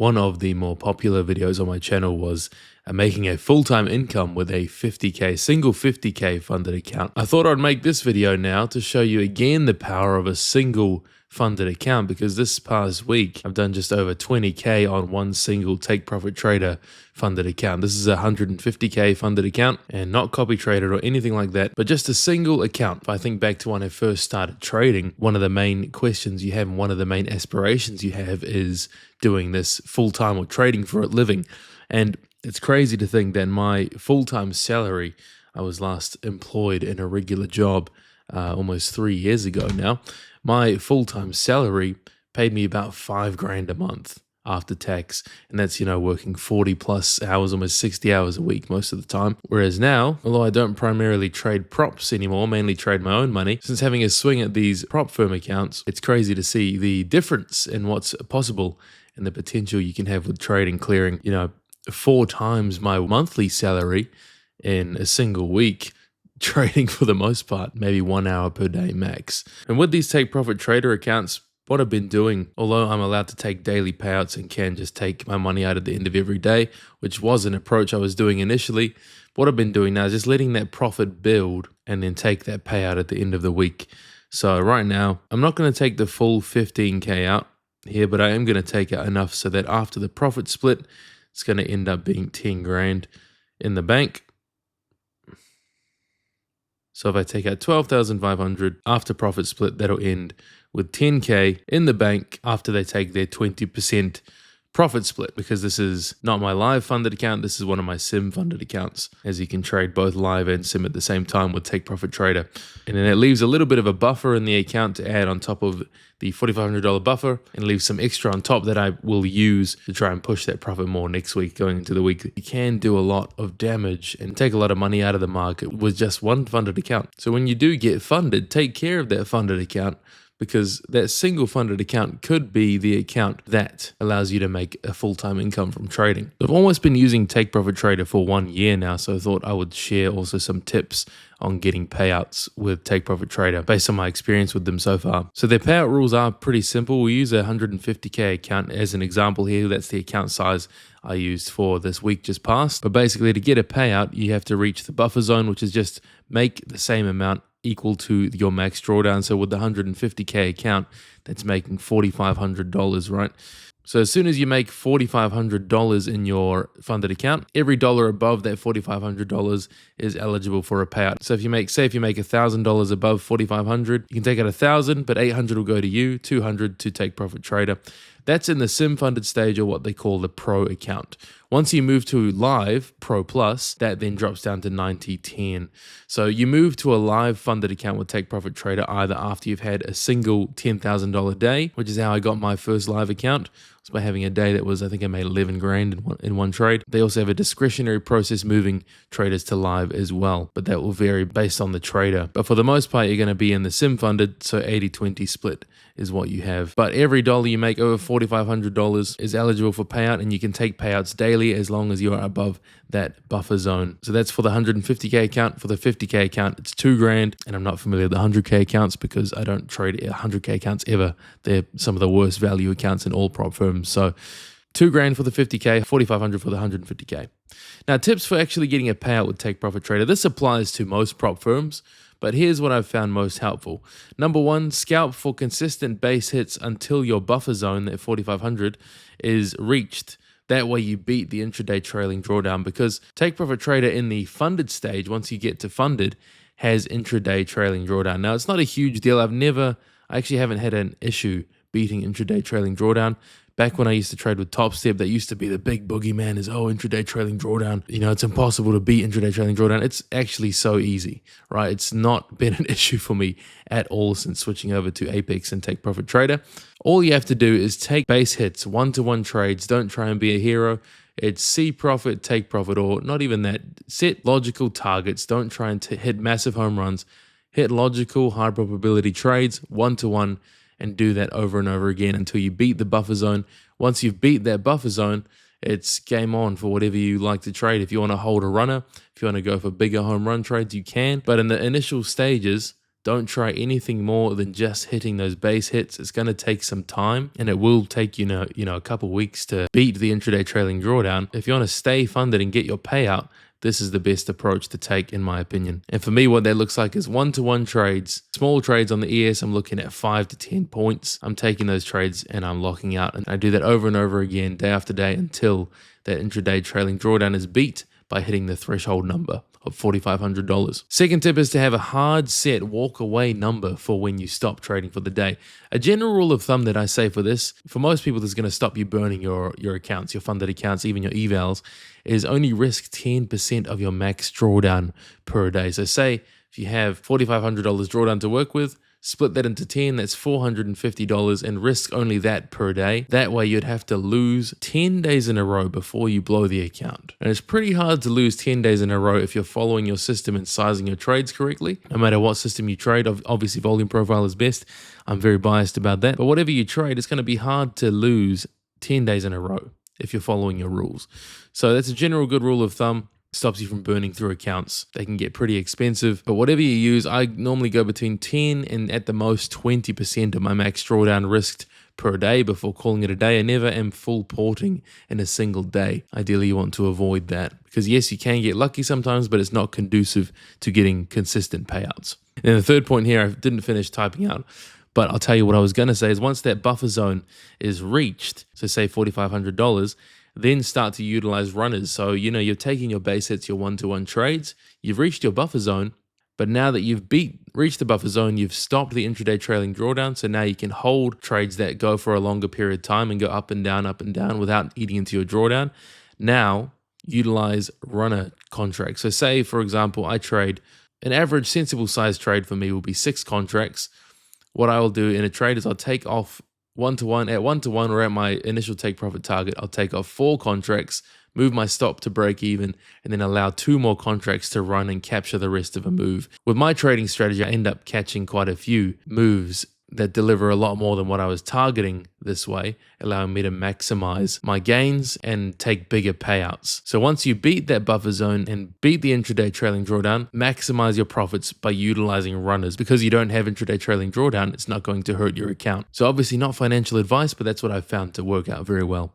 One of the more popular videos on my channel was making a full-time income with a single 50K funded account. I thought I'd make this video now to show you again the power of a single funded account, because this past week I've done just over 20K on one single Take Profit Trader funded account. This is a 150K funded account and not copy traded or anything like that, but just a single account. If I think back to when I first started trading, one of the main questions you have and one of the main aspirations you have is doing this full-time or trading for a living. And it's crazy to think that my full-time salary, I was last employed in a regular job almost 3 years ago now. My full-time salary paid me about $5,000 a month after tax, and that's, working 40 plus hours, almost 60 hours a week most of the time. Whereas now, although I don't primarily trade props anymore, mainly trade my own money, since having a swing at these prop firm accounts, it's crazy to see the difference in what's possible and the potential you can have with trading, clearing, 4 times my monthly salary in a single week, trading for the most part, maybe 1 hour per day max. And with these Take Profit Trader accounts, what I've been doing, although I'm allowed to take daily payouts and can just take my money out at the end of every day, which was an approach I was doing initially, what I've been doing now is just letting that profit build and then take that payout at the end of the week. So right now, I'm not going to take the full 15K out here, but I am going to take out enough so that after the profit split, it's going to end up being 10 grand in the bank. So if I take out 12,500 after profit split, that'll end with 10K in the bank after they take their 20% profit split. Because this is not my live funded account, this is one of my sim funded accounts, as you can trade both live and sim at the same time with Take Profit Trader. And then it leaves a little bit of a buffer in the account to add on top of the $4,500 buffer, and leaves some extra on top that I will use to try and push that profit more next week going into the week. You can do a lot of damage and take a lot of money out of the market with just one funded account. So when you do get funded, take care of that funded account, because that single funded account could be the account that allows you to make a full-time income from trading. I've almost been using Take Profit Trader for 1 year now, so I thought I would share also some tips on getting payouts with Take Profit Trader based on my experience with them so far. So their payout rules are pretty simple. We use a 150K account as an example here. That's the account size I used for this week just past. But basically, to get a payout, you have to reach the buffer zone, which is just make the same amount equal to your max drawdown. So with the 150K account, that's making $4,500, right? So as soon as you make $4,500 in your funded account, every dollar above that $4,500 is eligible for a payout. So if you make $1,000 above $4,500, you can take out $1,000, but $800 will go to you, $200 to Take Profit Trader. That's in the sim funded stage, or what they call the pro account. Once you move to live pro plus, that then drops down to 90-10. So you move to a live funded account with Take Profit Trader either after you've had a single $10,000 day, which is how I got my first live account. It was by having a day that was, I think I made 11 grand in one trade. They also have a discretionary process moving traders to live as well, but that will vary based on the trader. But for the most part, you're going to be in the sim funded, so 80-20 split is what you have. But every dollar you make over $4,500 is eligible for payout, and you can take payouts daily as long as you are above that buffer zone. So that's for the 150K account. For the 50K account, it's 2 grand, and I'm not familiar with the 100K accounts because I don't trade 100K accounts ever. They're some of the worst value accounts in all prop firms. So 2 grand for the 50K, 4,500 for the 150K. Now, tips for actually getting a payout with Take Profit Trader. This applies to most prop firms, but here's what I've found most helpful. Number 1, scalp for consistent base hits until your buffer zone, that 4,500, is reached. That way you beat the intraday trailing drawdown, because Take Profit Trader in the funded stage, once you get to funded, has intraday trailing drawdown. Now, it's not a huge deal. I actually haven't had an issue beating intraday trailing drawdown. Back when I used to trade with Top Step, that used to be the big boogeyman is, intraday trailing drawdown. It's impossible to beat intraday trailing drawdown. It's actually so easy, right? It's not been an issue for me at all since switching over to Apex and Take Profit Trader. All you have to do is take base hits, one-to-one trades. Don't try and be a hero. It's see profit, take profit, or not even that. Set logical targets. Don't try and hit massive home runs. Hit logical, high probability trades, one-to-one, and do that over and over again until you beat the buffer zone. Once you've beat that buffer zone, it's game on for whatever you like to trade. If you want to hold a runner, if you want to go for bigger home run trades, you can. But in the initial stages, Don't try anything more than just hitting those base hits. It's going to take some time, and it will take a couple weeks to beat the intraday trailing drawdown. If you want to stay funded and get your payout, this is the best approach to take, in my opinion. And for me, what that looks like is one-to-one trades, small trades on the ES. I'm looking at 5 to 10 points. I'm taking those trades and I'm locking out. And I do that over and over again, day after day, until that intraday trailing drawdown is beat by hitting the threshold number of $4,500. Second tip is to have a hard set walk away number for when you stop trading for the day. A general rule of thumb that I say for this, for most people, that's going to stop you burning your accounts, your funded accounts, even your evals, is only risk 10% of your max drawdown per day. So say if you have $4,500 drawdown to work with, split that into 10, that's $450, and risk only that per day. That way you'd have to lose 10 days in a row before you blow the account. And it's pretty hard to lose 10 days in a row if you're following your system and sizing your trades correctly. No matter what system you trade, obviously volume profile is best. I'm very biased about that. But whatever you trade, it's going to be hard to lose 10 days in a row if you're following your rules. So that's a general good rule of thumb. Stops you from burning through accounts. They can get pretty expensive, but whatever you use, I normally go between 10 and at the most 20% of my max drawdown risked per day before calling it a day. I never am full porting in a single day. Ideally, you want to avoid that because yes, you can get lucky sometimes, but it's not conducive to getting consistent payouts. And the third point here, I didn't finish typing out, but I'll tell you what I was going to say is once that buffer zone is reached, so say $4,500, then start to utilize runners. So, you're taking your base hits, your one-to-one trades, you've reached your buffer zone, but now that you've reached the buffer zone, you've stopped the intraday trailing drawdown. So now you can hold trades that go for a longer period of time and go up and down without eating into your drawdown. Now, utilize runner contracts. So say, for example, I trade an average sensible size trade for me will be 6 contracts. What I will do in a trade is I'll take off one-to-one or at my initial take profit target, I'll take off 4 contracts, move my stop to break even, and then allow 2 more contracts to run and capture the rest of a move. With my trading strategy, I end up catching quite a few moves that deliver a lot more than what I was targeting this way, allowing me to maximize my gains and take bigger payouts. So once you beat that buffer zone and beat the intraday trailing drawdown, maximize your profits by utilizing runners. Because you don't have intraday trailing drawdown, it's not going to hurt your account. So obviously not financial advice, but that's what I've found to work out very well.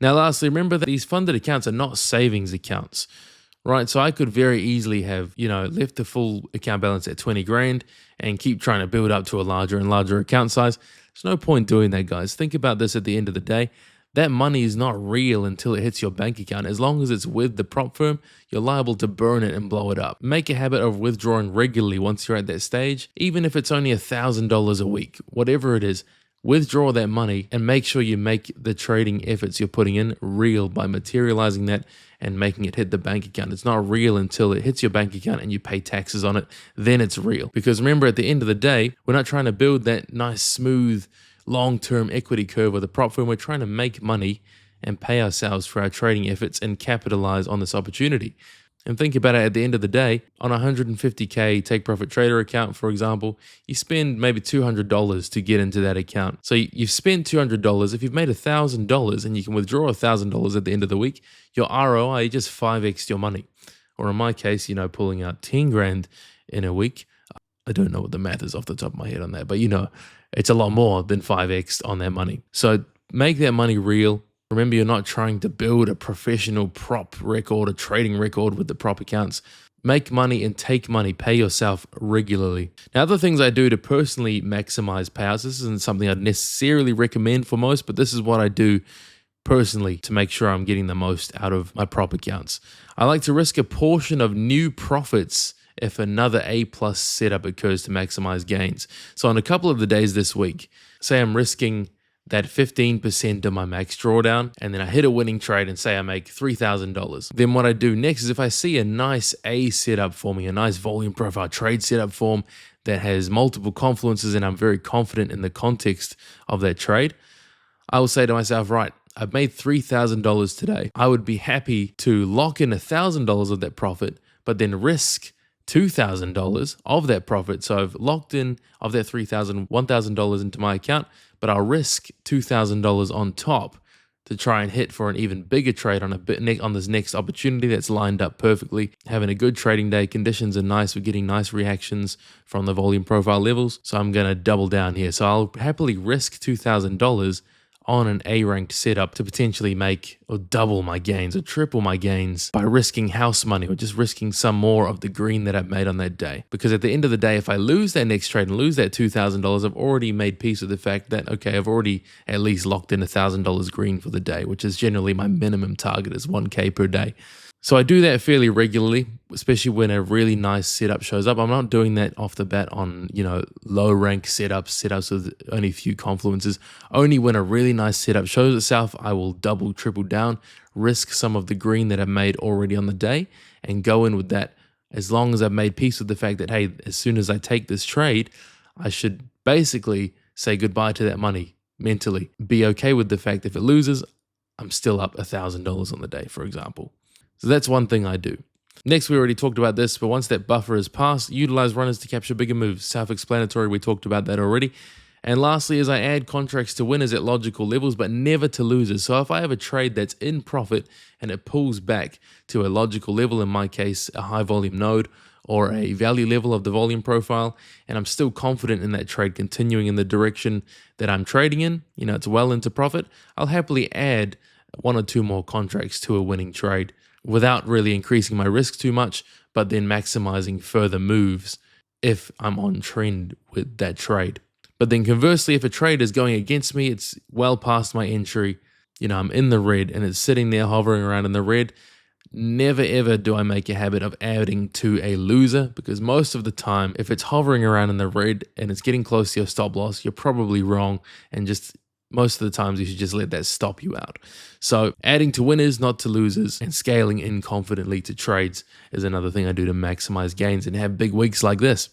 Now lastly, remember that these funded accounts are not savings accounts. Right, so I could very easily have, left the full account balance at 20 grand and keep trying to build up to a larger and larger account size. There's no point doing that, guys. Think about this at the end of the day. That money is not real until it hits your bank account. As long as it's with the prop firm, you're liable to burn it and blow it up. Make a habit of withdrawing regularly once you're at that stage, even if it's only $1,000 a week, whatever it is. Withdraw that money and make sure you make the trading efforts you're putting in real by materializing that and making it hit the bank account. It's not real until it hits your bank account and you pay taxes on it. Then it's real. Because remember, at the end of the day, we're not trying to build that nice, smooth, long-term equity curve with a prop firm. We're trying to make money and pay ourselves for our trading efforts and capitalize on this opportunity. And think about it, at the end of the day, on a $150K take profit trader account, for example, you spend maybe $200 to get into that account. So you've spent $200. If you've made $1,000 and you can withdraw $1,000 at the end of the week, your ROI just 5x your money. Or in my case, pulling out 10 grand in a week. I don't know what the math is off the top of my head on that, but it's a lot more than 5x on that money. So make that money real. Remember, you're not trying to build a professional prop record, a trading record with the prop accounts. Make money and take money. Pay yourself regularly. Now, other things I do to personally maximize payouts, this isn't something I'd necessarily recommend for most, but this is what I do personally to make sure I'm getting the most out of my prop accounts. I like to risk a portion of new profits if another A+ setup occurs to maximize gains. So on a couple of the days this week, say I'm risking that 15% of my max drawdown, and then I hit a winning trade and say I make $3,000. Then what I do next is if I see a nice A setup for me, a nice volume profile trade setup form that has multiple confluences and I'm very confident in the context of that trade, I will say to myself, right, I've made $3,000 today. I would be happy to lock in $1,000 of that profit, but then risk $2,000 of that profit. So I've locked in of that $3,000, $1,000 into my account, but I'll risk $2,000 on top to try and hit for an even bigger trade on this next opportunity that's lined up perfectly. Having a good trading day, conditions are nice, we're getting nice reactions from the volume profile levels, so I'm going to double down here. So I'll happily risk $2,000 on an A-ranked setup to potentially make or double my gains or triple my gains by risking house money or just risking some more of the green that I've made on that day. Because at the end of the day, if I lose that next trade and lose that $2,000, I've already made peace with the fact that, okay, I've already at least locked in $1,000 green for the day, which is generally my minimum target is 1K per day. So I do that fairly regularly, especially when a really nice setup shows up. I'm not doing that off the bat on, low rank setups with only a few confluences. Only when a really nice setup shows itself, I will double, triple down, risk some of the green that I've made already on the day and go in with that. As long as I've made peace with the fact that, hey, as soon as I take this trade, I should basically say goodbye to that money mentally. Be okay with the fact if it loses, I'm still up $1,000 on the day, for example. So that's one thing I do. Next, we already talked about this, but once that buffer is passed, utilize runners to capture bigger moves. Self-explanatory, we talked about that already. And lastly is I add contracts to winners at logical levels, but never to losers. So if I have a trade that's in profit and it pulls back to a logical level, in my case, a high volume node or a value level of the volume profile, and I'm still confident in that trade continuing in the direction that I'm trading in, it's well into profit, I'll happily add one or two more contracts to a winning trade without really increasing my risk too much, but then maximizing further moves if I'm on trend with that trade. But then conversely, if a trade is going against me, it's well past my entry, I'm in the red and it's sitting there hovering around in the red, never ever do I make a habit of adding to a loser, because most of the time, if it's hovering around in the red and it's getting close to your stop loss, you're probably wrong, and just most of the times you should just let that stop you out. So adding to winners, not to losers, and scaling in confidently to trades is another thing I do to maximize gains and have big weeks like this.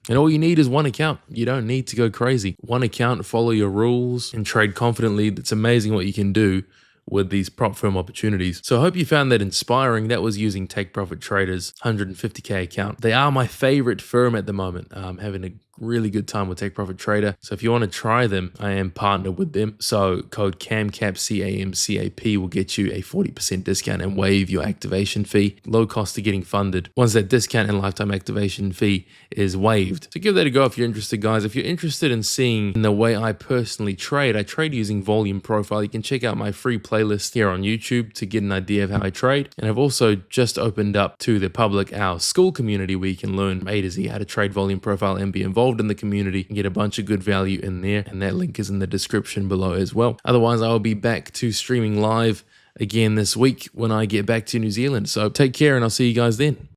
And all you need is one account. You don't need to go crazy. One account, follow your rules, and trade confidently. It's amazing what you can do with these prop firm opportunities. So I hope you found that inspiring. That was using Take Profit Traders 150K account. They are my favorite firm at the moment. I'm having a really good time with Take Profit Trader. So if you want to try them, I am partnered with them. So code CAMCAP, CAMCAP will get you a 40% discount and waive your activation fee. Low cost of getting funded once that discount and lifetime activation fee is waived. So give that a go if you're interested, guys. If you're interested in seeing the way I personally trade, I trade using volume profile. You can check out my free playlist here on YouTube to get an idea of how I trade. And I've also just opened up to the public our school community where you can learn from A to Z how to trade volume profile and be involved in the community and get a bunch of good value in there, and that link is in the description below as well. Otherwise, I will be back to streaming live again this week when I get back to New Zealand. So take care and I'll see you guys then.